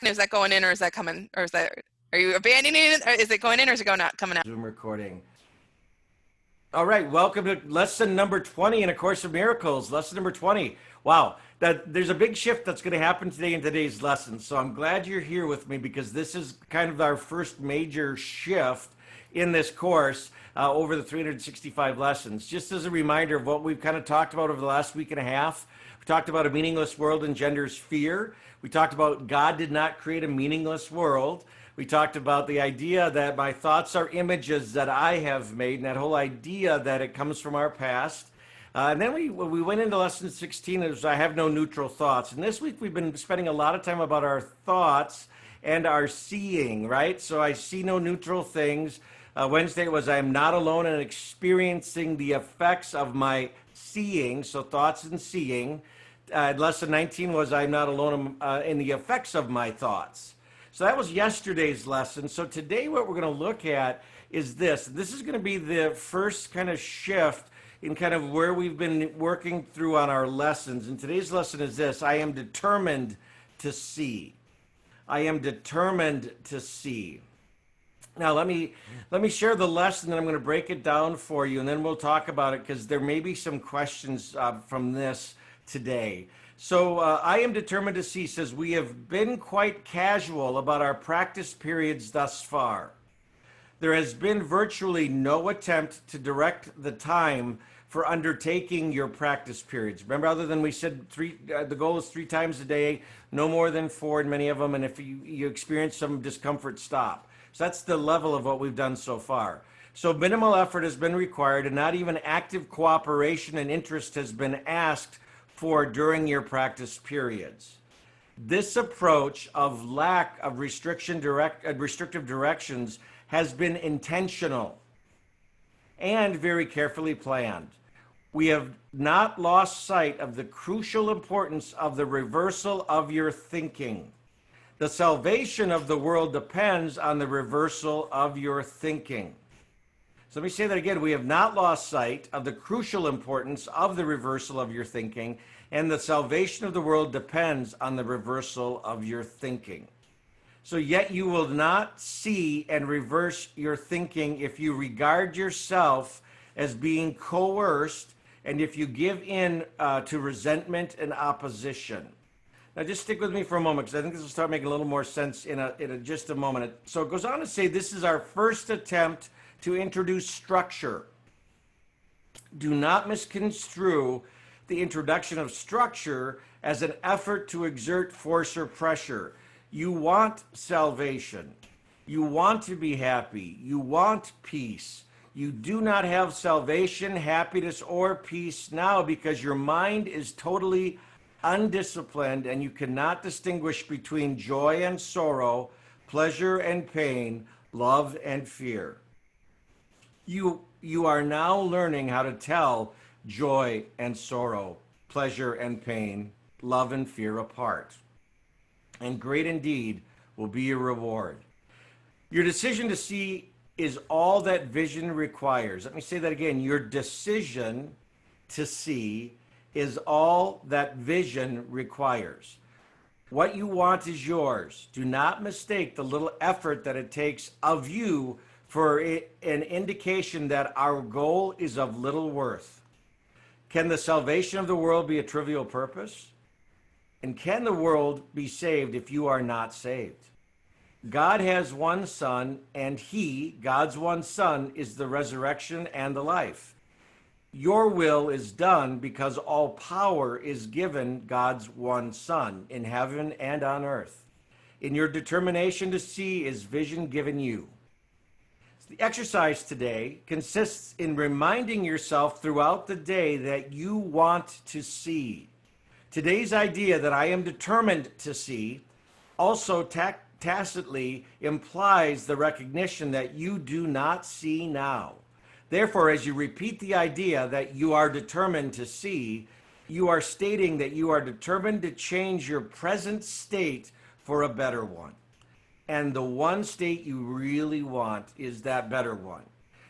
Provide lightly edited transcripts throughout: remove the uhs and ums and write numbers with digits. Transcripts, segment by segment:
Is that going in or is that coming? Or are you abandoning it? Or is it going in or is it coming out? Zoom recording. All right, welcome to lesson number 20 in A Course of Miracles. Lesson number 20. Wow, there's a big shift that's going to happen today in today's lesson. So I'm glad you're here with me because this is kind of our first major shift in this course over the 365 lessons. Just as a reminder of what we've kind of talked about over the last week and a half, we talked about a meaningless world engenders fear. We talked about God did not create a meaningless world. We talked about the idea that my thoughts are images that I have made, and that whole idea that it comes from our past. And then we went into lesson 16, it was I have no neutral thoughts. And this week we've been spending a lot of time about our thoughts and our seeing, right? So I see no neutral things. Wednesday was I am not alone in experiencing the effects of my seeing, so thoughts and seeing. Lesson 19 was I'm not alone in the effects of my thoughts. So that was yesterday's lesson. So today what we're going to look at is this. This is going to be the first kind of shift in kind of where we've been working through on our lessons. And today's lesson is this. I am determined to see. I am determined to see. Now let me share the lesson, and I'm going to break it down for you, and then we'll talk about it because there may be some questions from this today. So I am determined to see says we have been quite casual about our practice periods thus far. There has been virtually no attempt to direct the time for undertaking your practice periods. Remember, other than we said the goal is 3 times a day, no more than 4 in many of them, and if you experience some discomfort, stop. So that's the level of what we've done so far. So minimal effort has been required, and not even active cooperation and interest has been asked for during your practice periods. This approach of lack of restrictive directions has been intentional and very carefully planned. We have not lost sight of the crucial importance of the reversal of your thinking. The salvation of the world depends on the reversal of your thinking. So let me say that again. We have not lost sight of the crucial importance of the reversal of your thinking, and the salvation of the world depends on the reversal of your thinking. So yet you will not see and reverse your thinking if you regard yourself as being coerced and if you give in to resentment and opposition. Now just stick with me for a moment because I think this will start making a little more sense in just a moment. So it goes on to say this is our first attempt to introduce structure. Do not misconstrue the introduction of structure as an effort to exert force or pressure. You want salvation. You want to be happy. You want peace. You do not have salvation, happiness, or peace now because your mind is totally undisciplined and you cannot distinguish between joy and sorrow, pleasure and pain, love and fear. You are now learning how to tell joy and sorrow, pleasure and pain, love and fear apart. And great indeed will be your reward. Your decision to see is all that vision requires. Let me say that again. Your decision to see is all that vision requires. What you want is yours. Do not mistake the little effort that it takes of you for an indication that our goal is of little worth. Can the salvation of the world be a trivial purpose? And can the world be saved if you are not saved? God has one Son, and He, God's one Son, is the resurrection and the life. Your will is done because all power is given God's one Son in heaven and on earth. In your determination to see is vision given you. The exercise today consists in reminding yourself throughout the day that you want to see. Today's idea that I am determined to see also tacitly implies the recognition that you do not see now. Therefore, as you repeat the idea that you are determined to see, you are stating that you are determined to change your present state for a better one. And the one state you really want is that better one.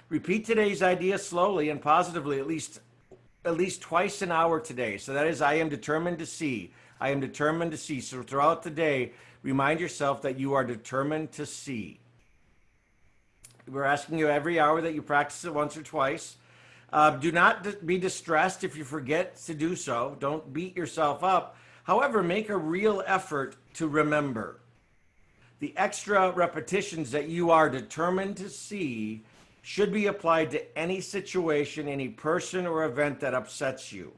Repeat today's idea slowly and positively, at least twice an hour today. So that is, I am determined to see. I am determined to see. So throughout the day, Remind yourself that you are determined to see. We're asking you every hour that you practice it once or twice. Do not be distressed if you forget to do so. Don't beat yourself up. However, make a real effort to remember. The extra repetitions that you are determined to see should be applied to any situation, any person or event that upsets you.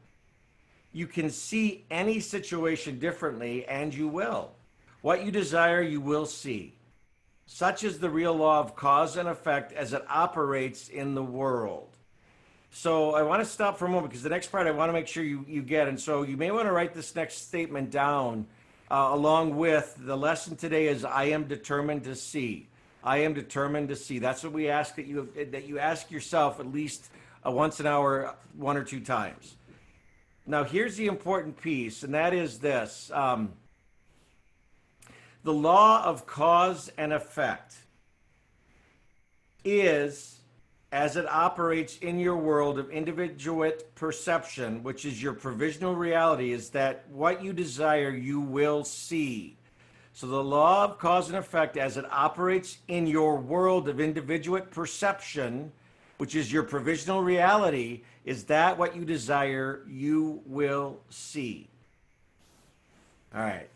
You can see any situation differently, and you will. What you desire, you will see. Such is the real law of cause and effect as it operates in the world. So I want to stop for a moment because the next part I want to make sure you get. And so you may want to write this next statement down along with the lesson today is I am determined to see. I am determined to see. That's what we ask that you ask yourself at least once an hour, one or two times. Now here's the important piece, and that is this. The law of cause and effect is, as it operates in your world of individuate perception, which is your provisional reality, is that what you desire, you will see. So the law of cause and effect, as it operates in your world of individuate perception, which is your provisional reality, is that what you desire, you will see. All right.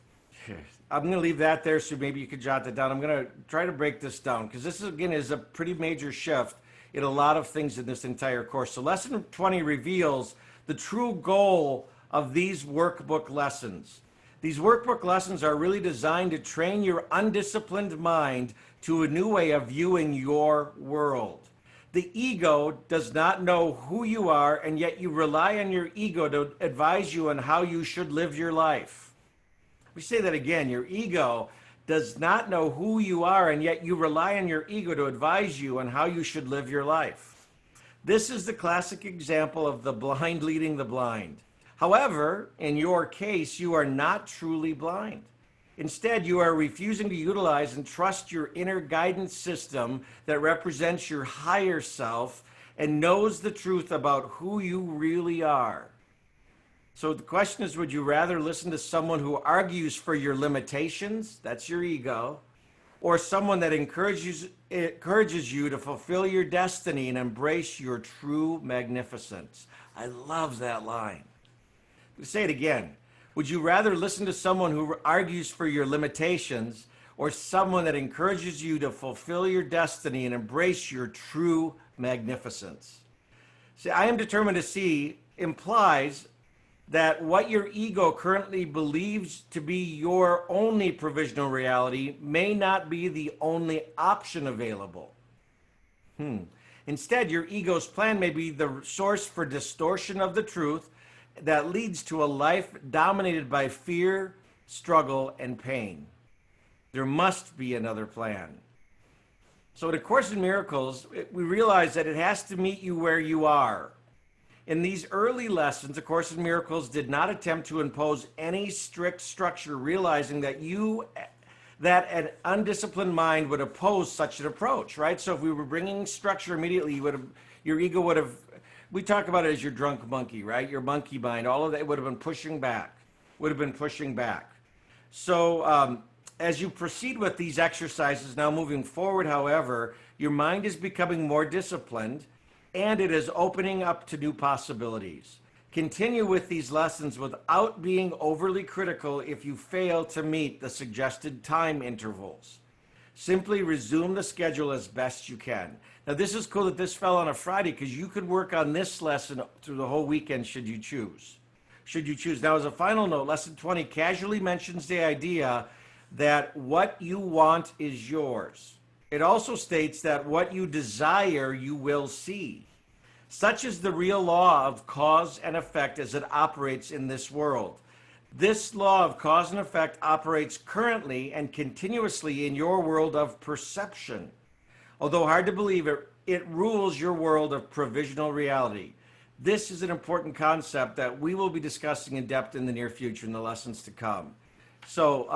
I'm going to leave that there so maybe you could jot that down. I'm going to try to break this down because this, again, is a pretty major shift in a lot of things in this entire course. So lesson 20 reveals the true goal of these workbook lessons. These workbook lessons are really designed to train your undisciplined mind to a new way of viewing your world. The ego does not know who you are, and yet you rely on your ego to advise you on how you should live your life. We say that again. Your ego does not know who you are, and yet you rely on your ego to advise you on how you should live your life. This is the classic example of the blind leading the blind. However, in your case, you are not truly blind. Instead, you are refusing to utilize and trust your inner guidance system that represents your higher self and knows the truth about who you really are. So the question is, would you rather listen to someone who argues for your limitations, that's your ego, or someone that encourages you to fulfill your destiny and embrace your true magnificence? I love that line. Let's say it again. Would you rather listen to someone who argues for your limitations or someone that encourages you to fulfill your destiny and embrace your true magnificence? See, I am determined to see implies that what your ego currently believes to be your only provisional reality may not be the only option available. Instead, your ego's plan may be the source for distortion of the truth that leads to a life dominated by fear, struggle, and pain. There must be another plan. So in A Course in Miracles, we realize that it has to meet you where you are. In these early lessons, A Course in Miracles did not attempt to impose any strict structure, realizing that an undisciplined mind would oppose such an approach, right? So if we were bringing structure immediately, your ego would have, we talk about it as your drunk monkey, right? Your monkey mind, all of that would have been pushing back, So as you proceed with these exercises now moving forward, however, your mind is becoming more disciplined and it is opening up to new possibilities. Continue with these lessons without being overly critical if you fail to meet the suggested time intervals. Simply resume the schedule as best you can. Now, this is cool that this fell on a Friday because you could work on this lesson through the whole weekend should you choose. Now, as a final note, lesson 20 casually mentions the idea that what you want is yours. It also states that what you desire, you will see. Such is the real law of cause and effect as it operates in this world. This law of cause and effect operates currently and continuously in your world of perception. Although hard to believe, it rules your world of provisional reality. This is an important concept that we will be discussing in depth in the near future in the lessons to come. So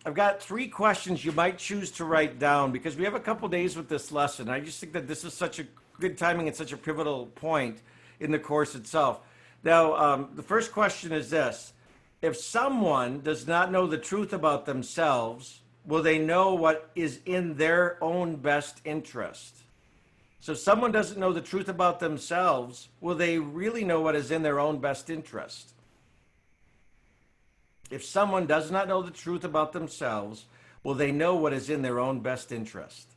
I've got 3 questions you might choose to write down because we have a couple days with this lesson. I just think that this is such a good timing and such a pivotal point in the course itself. Now, the first question is this. If someone does not know the truth about themselves, will they know what is in their own best interest? So if someone doesn't know the truth about themselves, will they really know what is in their own best interest? If someone does not know the truth about themselves, will they know what is in their own best interest?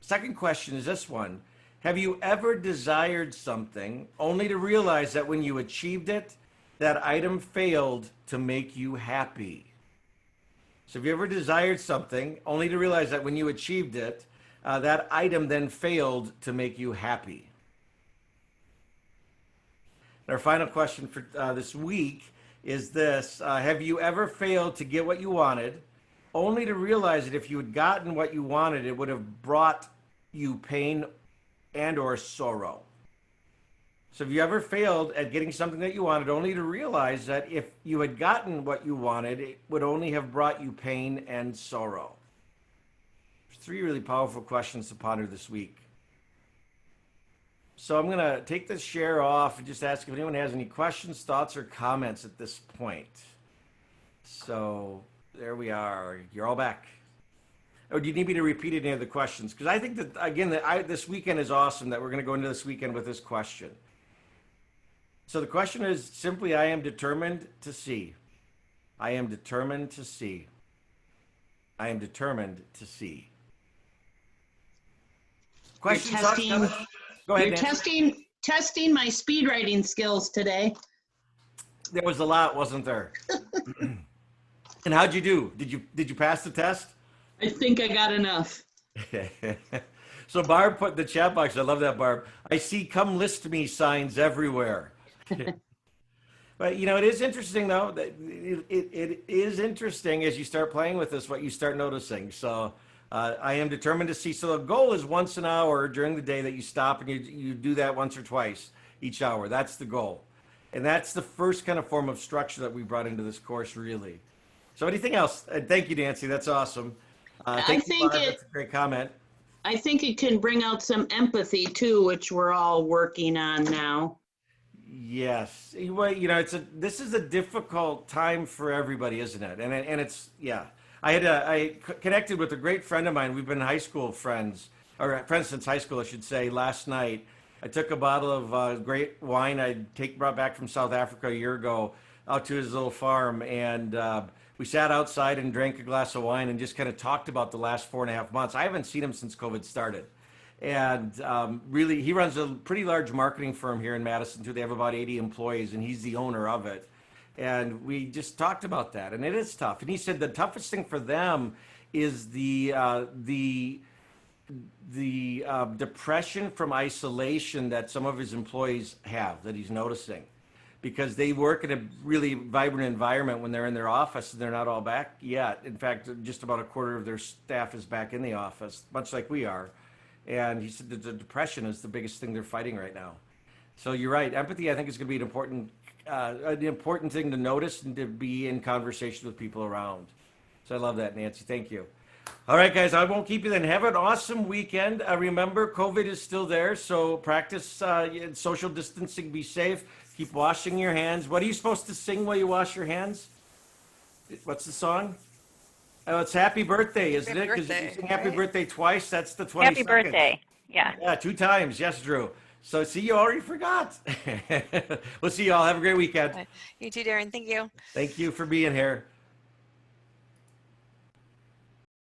Second question is this one. Have you ever desired something only to realize that when you achieved it, that item failed to make you happy? So have you ever desired something only to realize that when you achieved it, that item then failed to make you happy? Our final question for this week is this. Have you ever failed to get what you wanted, only to realize that if you had gotten what you wanted, it would have brought you pain and or sorrow? So have you ever failed at getting something that you wanted, only to realize that if you had gotten what you wanted, it would only have brought you pain and sorrow? Three really powerful questions to ponder this week. So I'm going to take this share off and just ask if anyone has any questions, thoughts, or comments at this point. So there we are. You're all back. Or do you need me to repeat any of the questions? Because I think that, again, this weekend is awesome that we're going to go into this weekend with this question. So the question is simply, I am determined to see. I am determined to see. I am determined to see. Questions? Go ahead, You're testing my speed writing skills today. There was a lot, wasn't there? And how'd you do? Did you pass the test? I think I got enough. So Barb put in the chat box, I love that, Barb. I see "come list me" signs everywhere. But it is interesting though, that it is interesting as you start playing with this, what you start noticing. So I am determined to see. So the goal is once an hour during the day that you stop and you do that once or twice each hour. That's the goal. And that's the first kind of form of structure that we brought into this course, really. So anything else? Thank you, Nancy. That's awesome. Thank you, Barb. That's a great comment. I think it can bring out some empathy too, which we're all working on now. Yes. Well, this is a difficult time for everybody, isn't it? And it's, yeah. I connected with a great friend of mine. We've been high school friends, or friends since high school, I should say, last night. I took a bottle of great wine brought back from South Africa a year ago out to his little farm. And we sat outside and drank a glass of wine and just kind of talked about the last 4.5 months. I haven't seen him since COVID started. And really, he runs a pretty large marketing firm here in Madison, too. They have about 80 employees, and he's the owner of it. And we just talked about that, and it is tough. And he said the toughest thing for them is the depression from isolation that some of his employees have, that he's noticing, because they work in a really vibrant environment when they're in their office, and they're not all back yet. In fact, just about a quarter of their staff is back in the office, much like we are. And he said that the depression is the biggest thing they're fighting right now. So you're right. Empathy, I think, is going to be an important thing to notice and to be in conversation with people around. So I love that, Nancy. Thank you. All right, guys, I won't keep you then. Have an awesome weekend. Remember, COVID is still there, so practice social distancing. Be safe. Keep washing your hands. What are you supposed to sing while you wash your hands? What's the song? Oh, it's Happy Birthday, isn't it? Because you sing Happy Birthday twice. That's the 22nd. Happy birthday. Yeah. Yeah, 2 times. Yes, Drew. So see, you already forgot. We'll see you all. Have a great weekend. You too, Darren. Thank you. Thank you for being here.